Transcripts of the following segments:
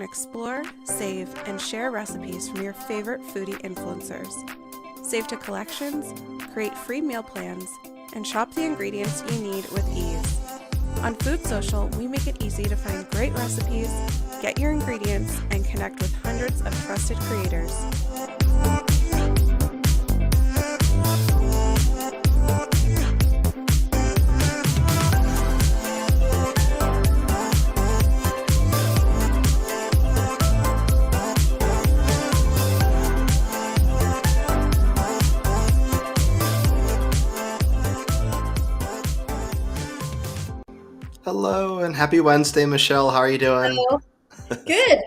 explore, save, and share recipes from your favorite foodie influencers. Save to collections, create free meal plans, and shop the ingredients you need with ease. On FoodSocial, we make it easy to find great recipes, get your ingredients, and connect with hundreds of trusted creators. Hello and happy Wednesday, Michelle. How are you doing? Hello. Good.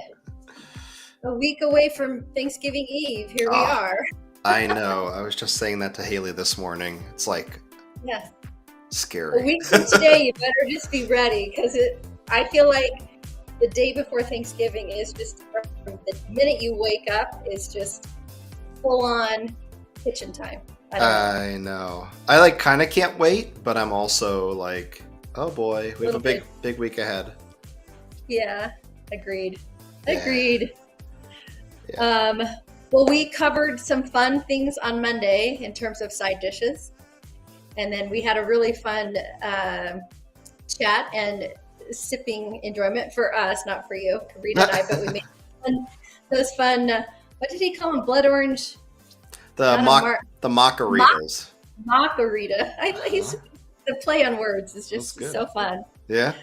A week away from Thanksgiving Eve. Here we are. I know. I was just saying that to Haley this morning. It's like scary. A week from today, you better just be ready because I feel like the day before Thanksgiving is just the minute you wake up is just full on kitchen time. I know. I kind of can't wait, but I'm also like, oh boy, we have a big week ahead. Yeah, agreed. Yeah. Well, we covered some fun things on Monday in terms of side dishes. And then we had a really fun chat and sipping enjoyment for us, not for you, Rita and I, but we made those fun, what did he call them? Blood orange? The Macarita. Macarita. The play on words is just so fun. Yeah.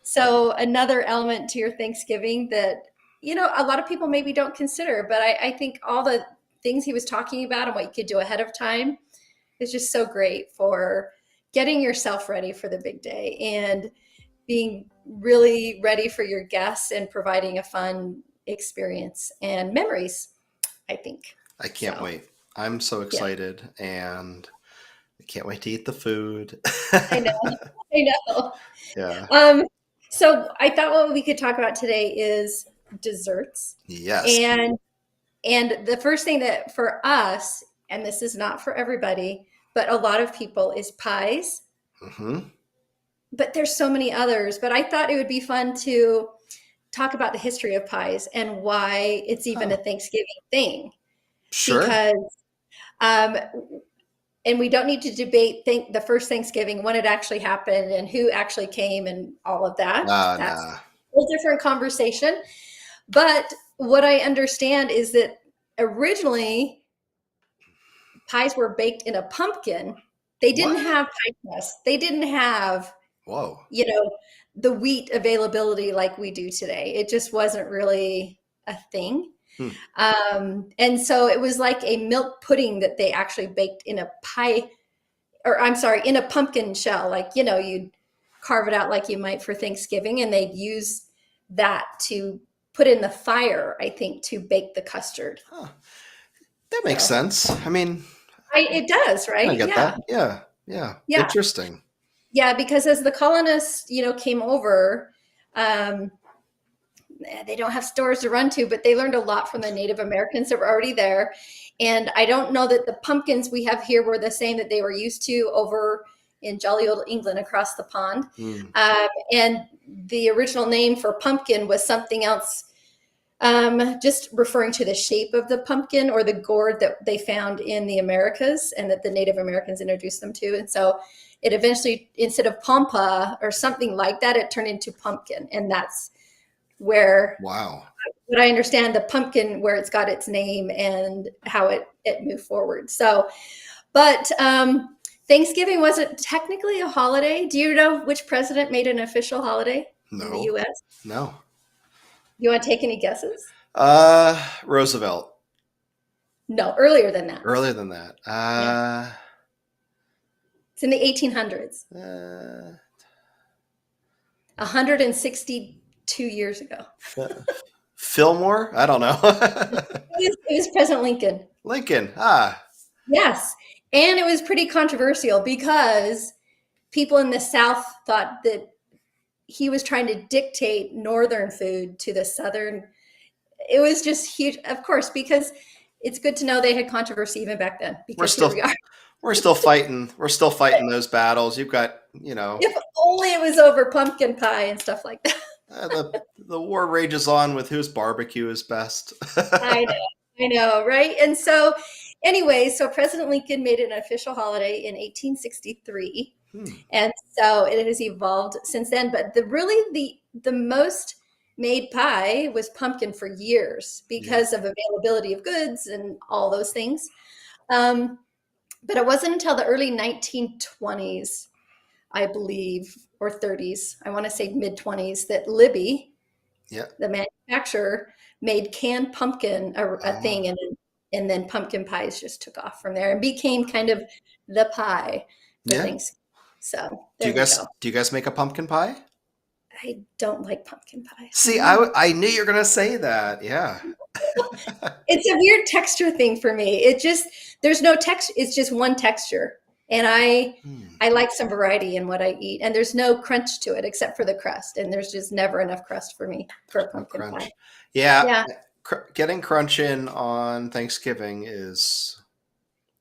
So another element to your Thanksgiving that, a lot of people maybe don't consider, but I think all the things he was talking about and what you could do ahead of time is just so great for getting yourself ready for the big day and being really ready for your guests and providing a fun experience and memories, I think. I can't wait. I'm so excited and I can't wait to eat the food. I know. Yeah. So I thought what we could talk about today is desserts. Yes. And the first thing that for us, and this is not for everybody, but a lot of people, is pies. Mm-hmm. But there's so many others. But I thought it would be fun to talk about the history of pies and why it's even a Thanksgiving thing. Sure. Because and we don't need to debate the first Thanksgiving, when it actually happened and who actually came and all of that. That's a whole different conversation. But what I understand is that originally pies were baked in a pumpkin. They didn't have pie crust. They didn't have, the wheat availability like we do today. It just wasn't really a thing. And so it was like a milk pudding that they actually baked in a in a pumpkin shell. Like, you'd carve it out like you might for Thanksgiving, and they'd use that to put in the fire, I think, to bake the custard. Huh. That makes sense. I mean, it does, right? I get that. Yeah. Interesting. Yeah, because as the colonists, came over, they don't have stores to run to, but they learned a lot from the Native Americans that were already there. And I don't know that the pumpkins we have here were the same that they were used to over in jolly old England across the pond. And the original name for pumpkin was something else, just referring to the shape of the pumpkin or the gourd that they found in the Americas and that the Native Americans introduced them to. And so it eventually, instead of pampa or something like that, it turned into pumpkin. And that's where, what I understand, the pumpkin, where it's got its name and how it moved forward. So, but Thanksgiving wasn't technically a holiday. Do you know which president made an official holiday in the U.S.? No. You want to take any guesses? Roosevelt. No, earlier than that. It's in the 1800s. 162 years ago. Fillmore? I don't know. It was President Lincoln. Lincoln. Yes. And it was pretty controversial because people in the South thought that he was trying to dictate Northern food to the Southern. It was just huge, of course, because it's good to know they had controversy even back then. Because we're still fighting. We're still fighting those battles. You've got, If only it was over pumpkin pie and stuff like that. The war rages on with whose barbecue is best. I know, right? And so, anyway, so President Lincoln made it an official holiday in 1863, Hmm. and so it has evolved since then. But the most made pie was pumpkin for years Yeah. because of availability of goods and all those things. Um, but it wasn't until the early 1920s, I believe, or 30s, I want to say mid 20s, that Libby, Yeah. the manufacturer, made canned pumpkin a Oh. thing, and then pumpkin pies just took off from there and became kind of the pie for Yeah. Thanksgiving. So there you go. Do you guys make a pumpkin pie? I don't like pumpkin pie. See, No. I knew you were gonna say that. Yeah. It's a weird texture thing for me. It just, there's no text. It's just one texture. And Hmm. I like some variety in what I eat. And there's no crunch to it except for the crust. And there's just never enough crust for me for a No pumpkin pie. crunch. Yeah. Yeah. Getting crunch in on Thanksgiving is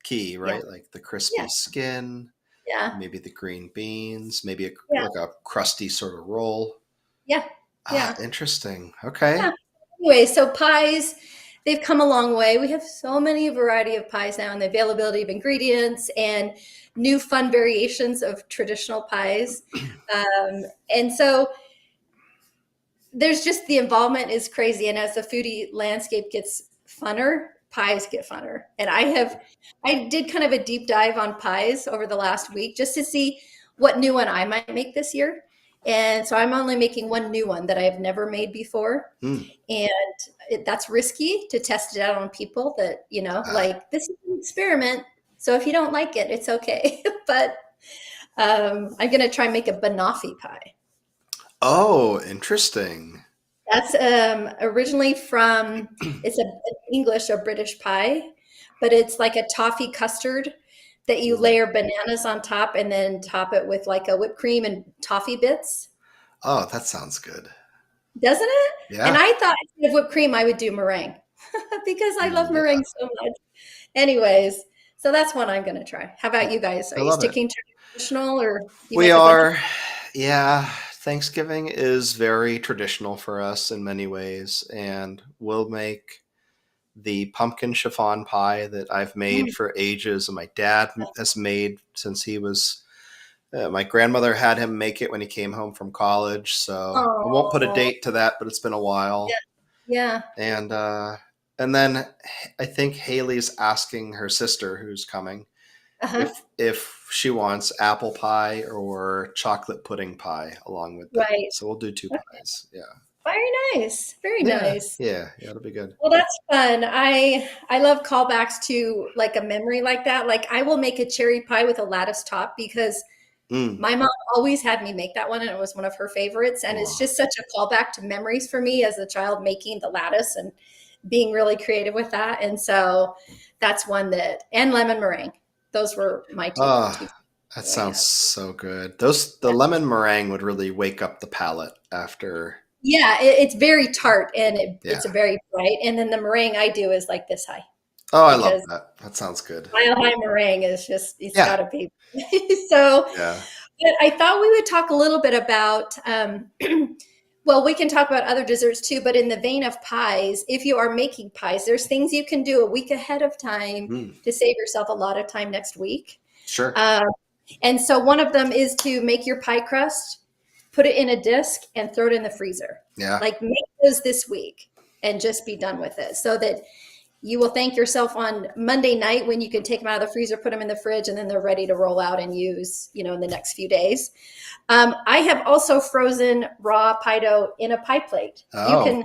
key, Yeah. right? Like the crispy Yeah. skin, Yeah. maybe the green beans, maybe Yeah. like a crusty sort of roll. Yeah. Ah, Yeah. interesting. Okay. Yeah. Anyway, so pies, they've come a long way. We have so many variety of pies now and the availability of ingredients and new fun variations of traditional pies. And so there's just the involvement is crazy. And as the foodie landscape gets funner, pies get funner. And I did kind of a deep dive on pies over the last week just to see what new one I might make this year. And so I'm only making one new one that I have never made before. Hmm. And that's risky to test it out on people that, Ah. like this is an experiment. So if you don't like it, it's okay. But I'm going to try and make a banoffee pie. Oh, interesting. That's originally from, it's an English or British pie, but it's like a toffee custard that you Mm. layer bananas on top and then top it with like a whipped cream and toffee bits. Oh, that sounds good. Doesn't it? And Yeah. I thought instead of whipped cream, I would do meringue because I love Yeah. meringue so much. Anyways, so that's one I'm going to try. How about you guys? Are I you love it. sticking to traditional or do you We make a bunch of? are, yeah, Thanksgiving is very traditional for us in many ways, and we'll make the pumpkin chiffon pie that I've made for ages, and my dad has made since he was. My grandmother had him make it when he came home from college, so I won't put a Oh, date to that, but it's been a while. yeah. Yeah. And then I think Haley's asking her sister who's coming Uh-huh. if she wants apple pie or chocolate pudding pie along with it. Right. So we'll do two pies. Yeah. Very nice. Very Yeah. nice. Yeah. Yeah. It'll be good. Well, that's fun. I love callbacks to like a memory like that. Like I will make a cherry pie with a lattice top because Mm. my mom always had me make that one and it was one of her favorites. And it's Oh. just such a callback to memories for me as a child making the lattice and being really creative with that. And so that's one that, and lemon meringue. Those were my two Ah, that growing sounds up. so good. The lemon meringue would really wake up the palate after. Yeah, it's very tart and Yeah. it's a very bright. And then the meringue I do is like this high Oh, I love because that. That sounds good. mile high meringue is just, it's Yeah. got to be. So Yeah. but I thought we would talk a little bit about, well, we can talk about other desserts too, but in the vein of pies, if you are making pies, there's things you can do a week ahead of time Mm. to save yourself a lot of time next week. Sure. And so one of them is to make your pie crust, put it in a disc, and throw it in the freezer. Yeah. Like make those this week and just be done with it so that you will thank yourself on Monday night when you can take them out of the freezer, put them in the fridge, and then they're ready to roll out and use, in the next few days. I have also frozen raw pie dough in a pie plate. You Oh. can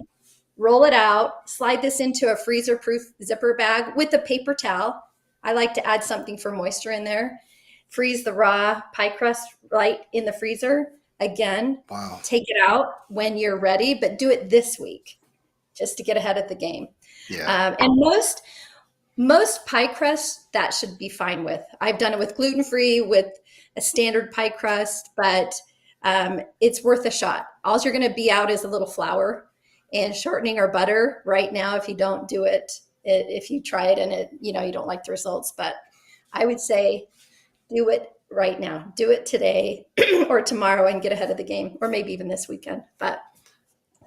roll it out, slide this into a freezer-proof zipper bag with a paper towel. I like to add something for moisture in there. Freeze the raw pie crust right in the freezer. Again, Wow. take it out when you're ready, but do it this week just to get ahead of the game. Yeah. And most pie crusts that should be fine with. I've done it with gluten-free, with a standard pie crust, but it's worth a shot. All you're going to be out is a little flour and shortening or butter right now if you don't do it, if you try it and you don't like the results. But I would say do it right now. Do it today or tomorrow and get ahead of the game, or maybe even this weekend. But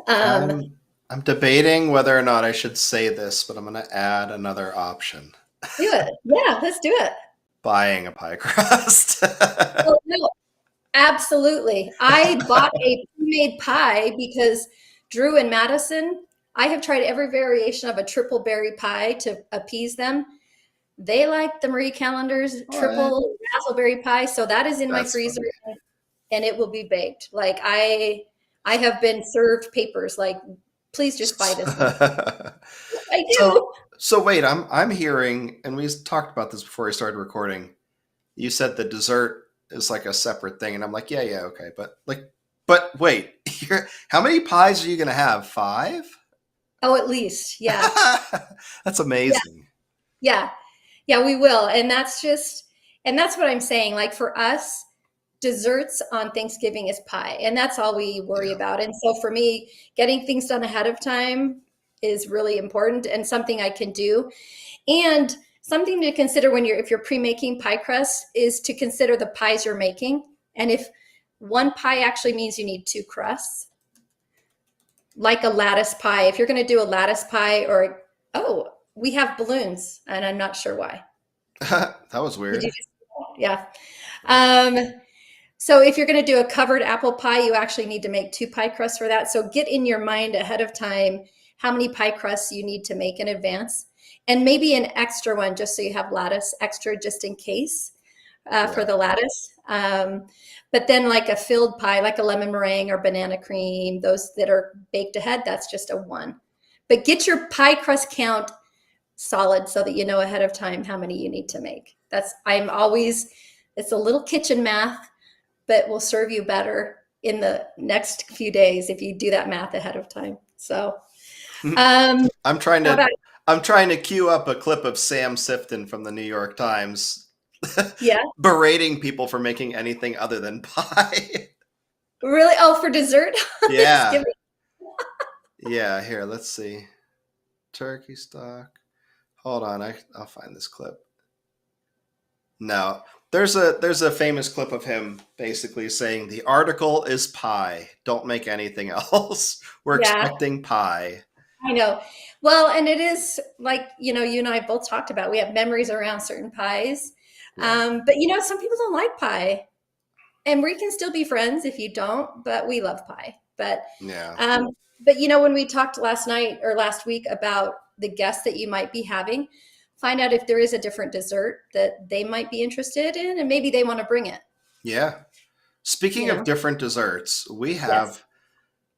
Um, I'm debating whether or not I should say this, but I'm going to add another option. do it. Yeah, let's do it. Buying a pie crust. Oh, no, absolutely. I bought a pre-made pie because Drew and Madison, I have tried every variation of a triple berry pie to appease them. They like the Marie Callender's What? triple raspberry pie, so that is in my That's freezer funny. and it will be baked. Like I have been served papers like, please just buy this one. I so do. so wait, I'm hearing, and we talked about this before we started recording. You said the dessert is like a separate thing, and I'm like, yeah, okay, but wait, how many pies are you gonna have? 5? Oh, at least. Yeah. That's Yeah. amazing. Yeah. Yeah, we will. And that's what I'm saying. Like for us, desserts on Thanksgiving is pie, and that's all we worry Yeah, about. And so for me, getting things done ahead of time is really important and something I can do. And something to consider when if you're pre-making pie crust is to consider the pies you're making. And if one pie actually means you need 2 crusts, like a lattice pie. If you're going to do a lattice pie or oh, we have balloons and I'm not sure why. that was Did you weird. just yeah. Um, so if you're going to do a covered apple pie, you actually need to make 2 pie crusts for that. So get in your mind ahead of time how many pie crusts you need to make in advance, and maybe an extra one just so you have lattice extra just in case for Yeah. the lattice. But then like a filled pie, like a lemon meringue or banana cream, those that are baked ahead, that's just a 1. But get your pie crust count solid so that you know ahead of time how many you need to make. It's a little kitchen math, but will serve you better in the next few days if you do that math ahead of time. So, um, I'm trying how to about, I'm trying to cue up a clip of Sam Sifton from the New York Times yeah, berating people for making anything other than pie. really? Oh, for dessert? Yeah. Thanksgiving? Yeah, here, let's see. Turkey stock. Hold on, I'll find this clip. No. There's a famous clip of him basically saying the article is pie. Don't make anything else. We're Yeah, expecting pie. I know. Well, and it is like, you and I both talked about, we have memories around certain pies. Yeah. But some people don't like pie. And we can still be friends if you don't, but we love pie. Yeah. Um, but when we talked last night or last week about the guests that you might be having, find out if there is a different dessert that they might be interested in, and maybe they want to bring it. Yeah. You Speaking of know, different desserts, we yes, have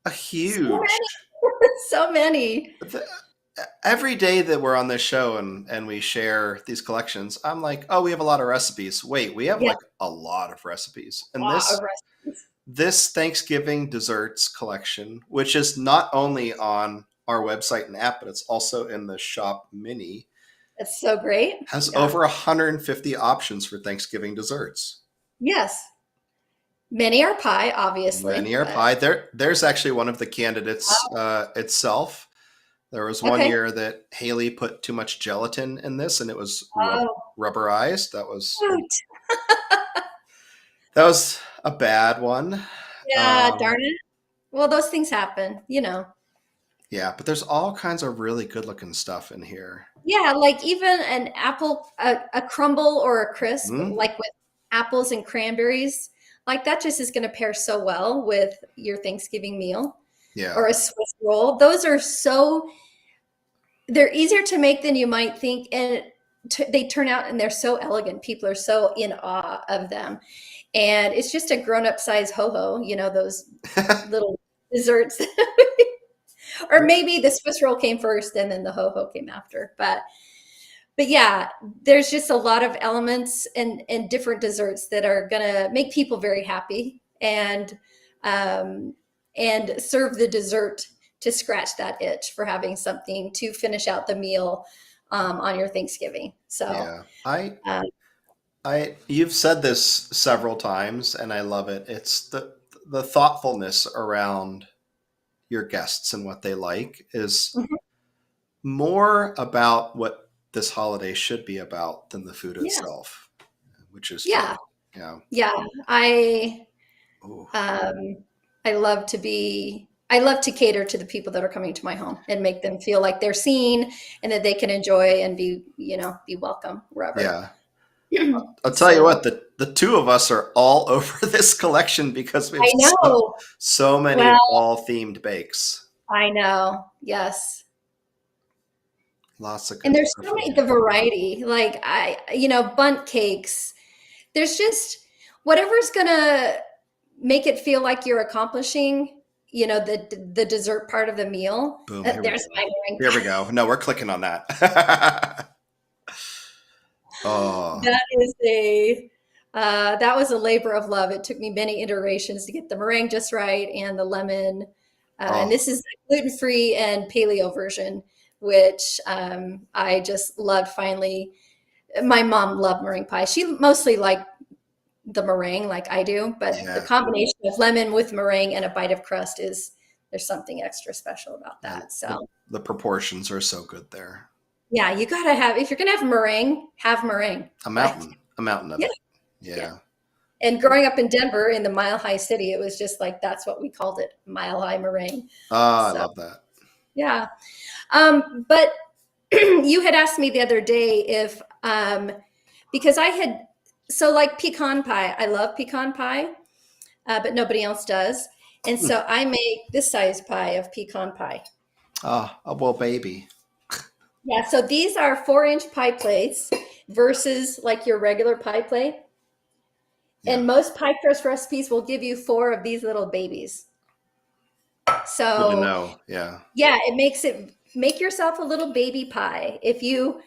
a so huge many, so many. the, every day that we're on this show and we share these collections, I'm like, oh, we have a lot of recipes. Wait, we have Yeah, like a lot of recipes. a And lot of this recipes. this Thanksgiving desserts collection, which is not only on our website and app, but it's also in the shop mini, That's so great. has Yeah. over 150 options for Thanksgiving desserts. Yes. Many are pie, obviously, Many are but pie. There's actually one of the candidates itself. There was one okay. year that Haley put too much gelatin in this, and it was Oh, rubberized. That was a bad one. yeah, darn it. Well, those things happen. Yeah, but there's all kinds of really good looking stuff in here. Yeah, like even an apple, a crumble or a crisp, Hmm? like with apples and cranberries, like that just is going to pair so well with your Thanksgiving meal Yeah, or a Swiss roll. They're easier to make than you might think. And they turn out and they're so elegant. People are so in awe of them. And it's just a grown up size ho ho, those little desserts. Or maybe the Swiss roll came first and then the ho ho came after. But yeah, there's just a lot of elements and different desserts that are gonna make people very happy um, and serve the dessert to scratch that itch for having something to finish out the meal on your Thanksgiving. So yeah. I uh, you've said this several times, and I love it. It's the thoughtfulness around your guests and what they like is mhm, more about what this holiday should be about than the food yeah, itself, which is good. yeah, Yeah. yeah. I Ooh. Um, I love to be. I love to cater to the people that are coming to my home and make them feel like they're seen and that they can enjoy and be welcome wherever. Yeah. I'll tell you So what, the two of us are all over this collection because we have I know. so many Well, fall themed bakes. I know. Yes. Lots of And good there's stuff so in many, there. the variety, like bundt cakes. There's just whatever's gonna make it feel like you're accomplishing, the dessert part of the meal. Boom, here we There's go. my meringue Here we pie. go. No, we're clicking on that. Oh, That is that was a labor of love. It took me many iterations to get the meringue just right and the lemon. And oh, this is the gluten-free and paleo version, which I just loved finally. My mom loved meringue pie. She mostly liked the meringue like I do, but the yeah. combination of lemon with meringue and a bite of crust there's something extra special about Yeah, that. So the proportions are so good there. yeah, you gotta if you're gonna have meringue. Like, A mountain of yeah, it. yeah. Yeah. And growing up in Denver in the Mile High City, it was just like that's what we called it, Mile High meringue. Oh, I So love that. yeah. But you had asked me the other day if because like pecan pie, I love pecan pie, but nobody else does. And Hmm. so I make this size pie of pecan pie. Oh, well, baby. Yeah, so these are 4-inch pie plates versus like your regular pie plate. Yeah. And most pie crust recipes will give you 4 of these little babies. Good to So know. Yeah. yeah, make yourself a little baby pie. If you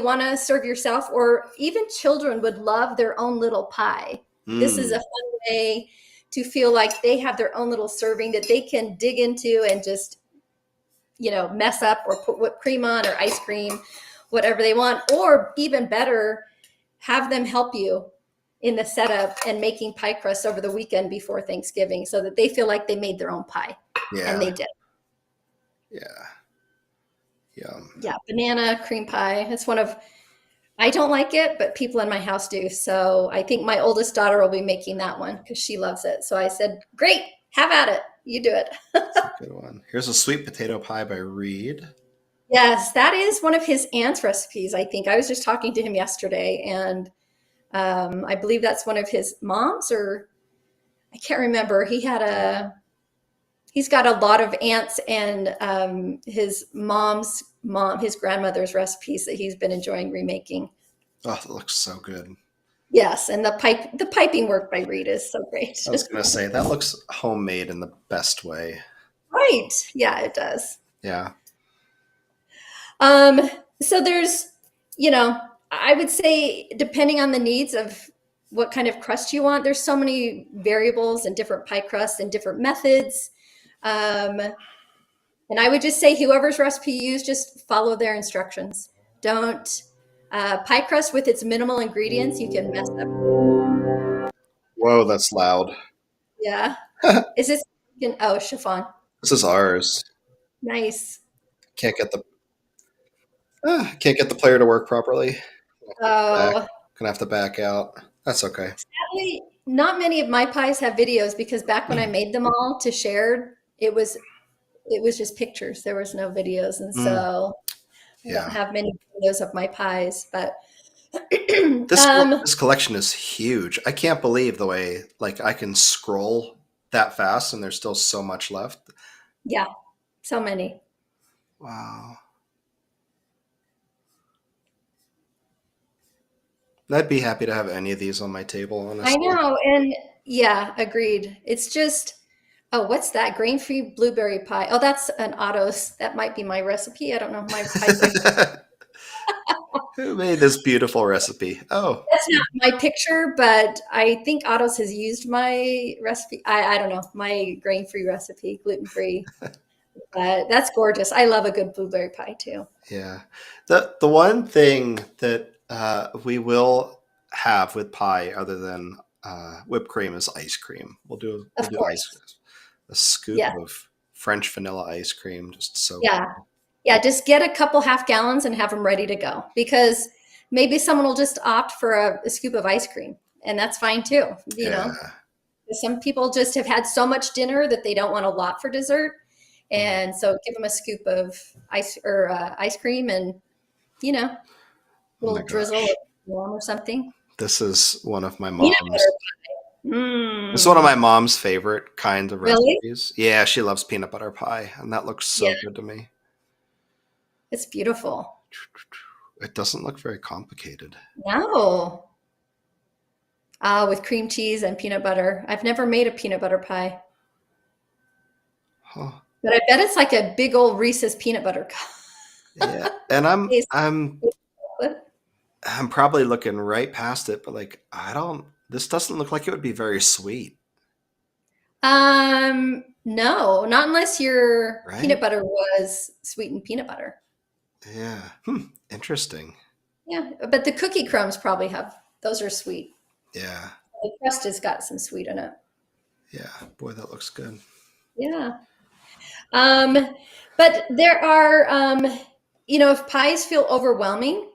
want to serve yourself, or even children would love their own little pie. This is a Mm. fun way to feel like they have their own little serving that they can dig into and just, mess up or put whipped cream on or ice cream, whatever they want. Or even better, have them help you in the setup and making pie crusts over the weekend before Thanksgiving so that they feel like they made their own pie. And Yeah. they did. Yeah. Yum. Yeah, banana cream pie. I don't like it, but people in my house do. So I think my oldest daughter will be making that one because she loves it. So I said, great, have at it. You do it. That's a good one. Here's a sweet potato pie by Reed. Yes, that is one of his aunt's recipes, I think. I was just talking to him yesterday, and I believe that's one of his mom's, or I can't remember. He's got a lot of aunts and his his grandmother's recipes that he's been enjoying remaking. Oh, it looks so good. Yes, and the piping work by Reed is so great. I was going to say, that looks homemade in the best way. Right. Yeah, it does. Yeah. Um, so there's, I would say depending on the needs of what kind of crust you want, there's so many variables and different pie crusts and different methods. And I would just say whoever's recipe you use, just follow their instructions. Don't pie crust with its minimal ingredients, you can mess up. Whoa, that's loud. Yeah. This Is this oh, chiffon. is ours. Nice. Can't get the can't get the player to work properly. Oh, Gonna have to back out. That's okay. sadly, not many of my pies have videos because back when I made them all to share, it was just pictures. There was no videos, and Mm, so I don't yeah. have many videos of my pies. But This collection is huge. I can't believe the way I can scroll that fast and there's still so much left. yeah, so many. Wow. I'd be happy to have any of these on my table, I honestly. know, and yeah, agreed. It's just, oh, what's that? Grain-free blueberry pie. Oh, that's an Otto's. That might be my recipe. I don't know my pie picture. Who made this beautiful recipe? Oh, That's not my picture, but I think Otto's has used my recipe. I don't know, my grain-free recipe, gluten-free. But that's gorgeous. I love a good blueberry pie too. yeah. The one thing that we will have with pie, other than whipped cream, is ice cream. We'll Of do ice course. cream. A scoop Yeah. of French vanilla ice cream, just so Yeah. Yeah. Just get a couple half gallons and have them ready to go, because maybe someone will just opt for a scoop of ice cream, and that's fine too. yeah. Some people just have had so much dinner that they don't want a lot for dessert. And so give them a scoop of ice cream and, you know, a Oh my little drizzle gosh. of warm or something. This is one of my Peanut mom's. butter. It's one of Mm. my mom's favorite kinds of Really? recipes. Yeah, she loves peanut butter pie, and that looks Yeah, so good to me. it's beautiful. It doesn't look very complicated. No. With cream cheese and peanut butter. I've never made a peanut butter pie, Huh. but I bet it's like a big old Reese's peanut butter cup. Yeah, and I'm Taste I'm chocolate. I'm probably looking right past it, but like I don't. This doesn't look like it would be very sweet, No, not unless your right? peanut butter was sweetened peanut butter. Yeah. Interesting. Yeah, but the cookie crumbs probably have, those are sweet. Yeah. The crust has got some sweet in it. Yeah. Boy, that looks good. Yeah. Um, but there are, if pies feel overwhelming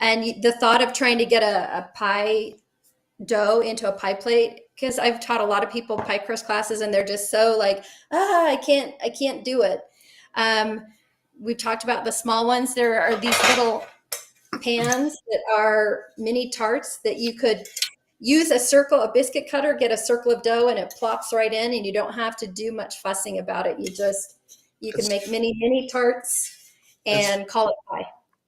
and the thought of trying to get a pie dough into a pie plate, because I've taught a lot of people pie crust classes and they're just so like, I can't do it. Um, we've talked about the small ones. There are these little pans that are mini tarts that you could use a biscuit cutter, get a circle of dough and it plops right in and you don't have to do much fussing about it. You can It's make mini tarts it's and call it pie.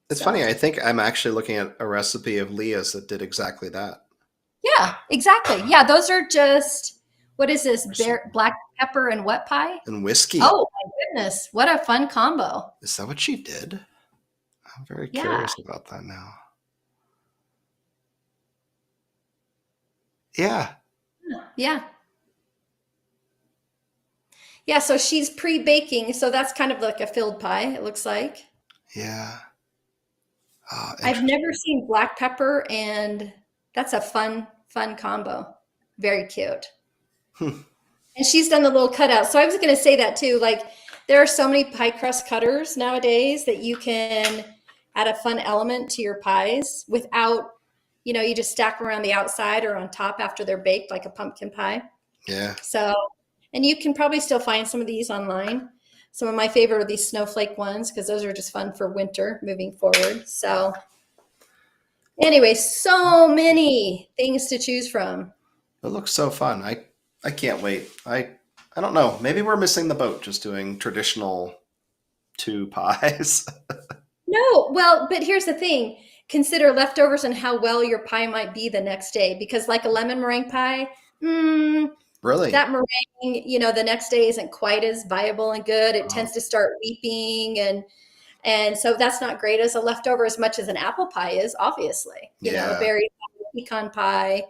it's So funny. I think I'm actually looking at a recipe of Leah's that did exactly that. yeah, exactly. Yeah, those are just, what is this? There's Black pepper and what pie? And whiskey. Oh my goodness, what a fun combo. Is that what she did? I'm very Yeah, curious about that now. Yeah. yeah. Yeah, so she's pre-baking, so that's kind of like a filled pie, it looks like. Yeah. Oh, I've interesting. never seen black pepper, and that's a fun combo. Very cute. Hmm. And she's done the little cutout. So I was going to say that too. Like there are so many pie crust cutters nowadays that you can add a fun element to your pies without, you just stack them around the outside or on top after they're baked, like a pumpkin pie. Yeah. So, and you can probably still find some of these online. Some of my favorite are these snowflake ones because those are just fun for winter moving forward. So, anyway, so many things to choose from. It looks so fun. I can't wait. I don't know. Maybe we're missing the boat just doing traditional two pies. No, well, but here's the thing. Consider leftovers and how well your pie might be the next day. Because like a lemon meringue pie, Really? that meringue, the next day isn't quite as viable and good. It Oh, tends to start weeping and so that's not great as a leftover as much as an apple pie is, obviously. A yeah. berry pie, pecan pie.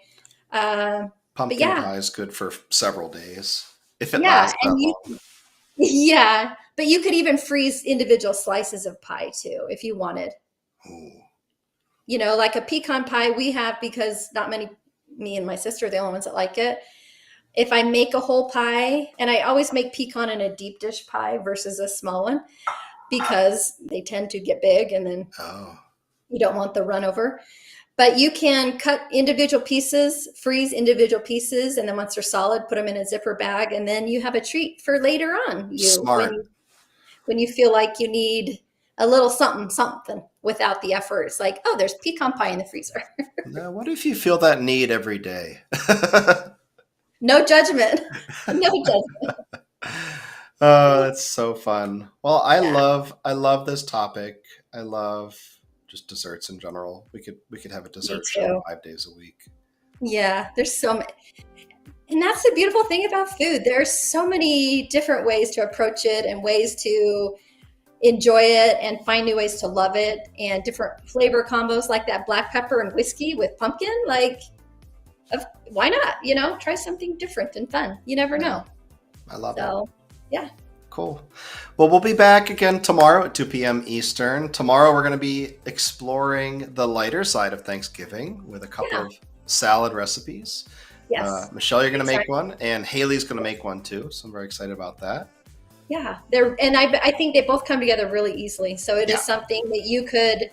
But Pumpkin yeah, pie is good for several days if it yeah, lasts and that long. yeah, but you could even freeze individual slices of pie too if you wanted. Ooh. Like a pecan pie we have because not many, me and my sister are the only ones that like it. If I make a whole pie, and I always make pecan in a deep dish pie versus a small one because they tend to get big and then Oh. you don't want the run over. But you can cut individual pieces, freeze individual pieces, and then once they're solid, put them in a zipper bag, and then you have a treat for later on. Smart. When you feel like you need a little something without the effort. It's like, oh, there's pecan pie in the freezer. Now, what if you feel that need every day? No judgment. No judgment. Oh, that's so fun. Well, Yeah. I love this topic. I love just desserts in general. We could have a Me dessert show too. 5 days a week. Yeah. There's so many. And that's the beautiful thing about food. There's so many different ways to approach it and ways to enjoy it and find new ways to love it and different flavor combos like that black pepper and whiskey with pumpkin. Like, why not? Try something different and fun. You never Yeah, know. I love it. So, yeah. Cool. Well, we'll be back again tomorrow at 2 p.m. Eastern. Tomorrow we're going to be exploring the lighter side of Thanksgiving with a couple Yeah. of salad recipes. Yes. Michelle, you're going to make Excited. one, and Haley's going to make one too. So I'm very excited about that. Yeah. I think they both come together really easily. So it Yeah. is something that you could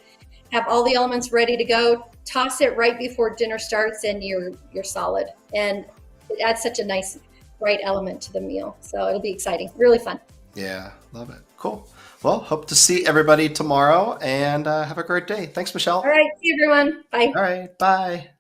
have all the elements ready to go, toss it right before dinner starts, and you're solid. And it adds such a nice, bright element to the meal. So it'll be exciting, really fun. Yeah, love it. Cool. Well, hope to see everybody tomorrow, and have a great day. Thanks, Michelle. All right, see you everyone. Bye. All right, bye.